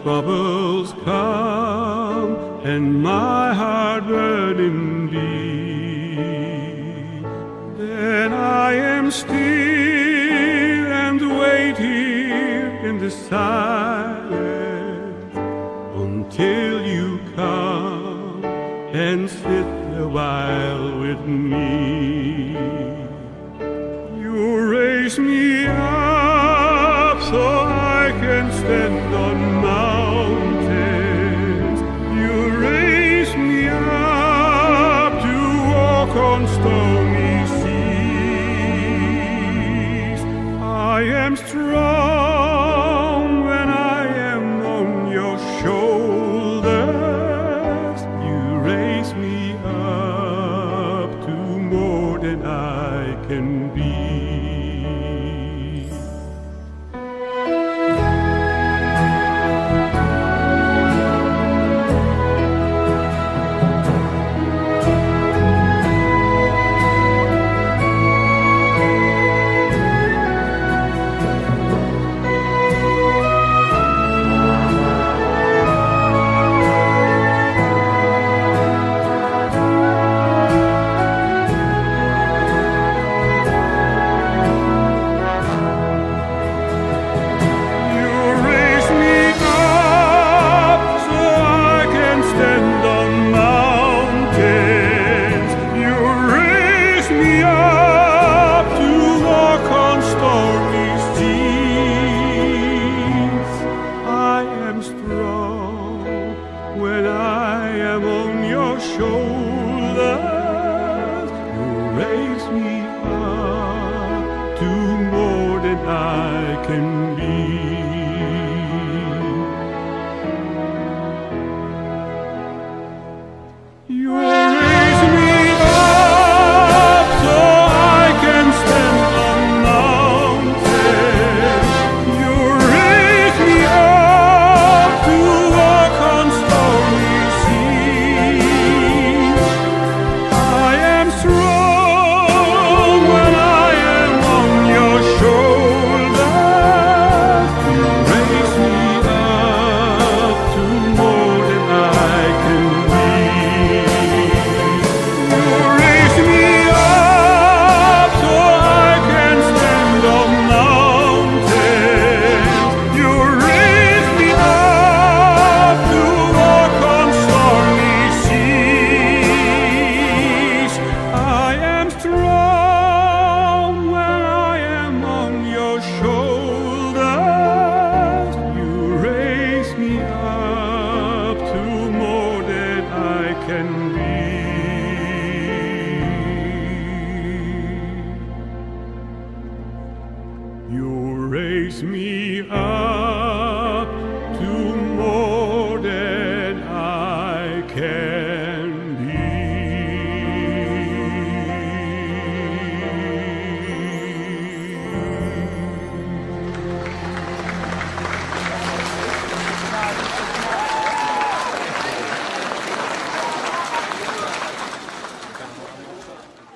troubles come and my heart burning deep, then I am still and wait here in the silence until you come and sit a while with me. You raise me up so I can stand on mountains. You raise me up to walk on stony seas. I am strong when I am on your shoulders. You raise me up to more than I can be. When I am on your shoulders, you raise me up to more than I can be. You raise me up so I can stand on mountains. You raise me up to walk on stormy seas. I am strong when I am on your shoulders. You raise me up to more than I can be. You raise me up so I can stand on mountains. You raise me up to walk on stormy seas. I am strong when I am on your shoulders. You raise me up to more than I can be. You raise me up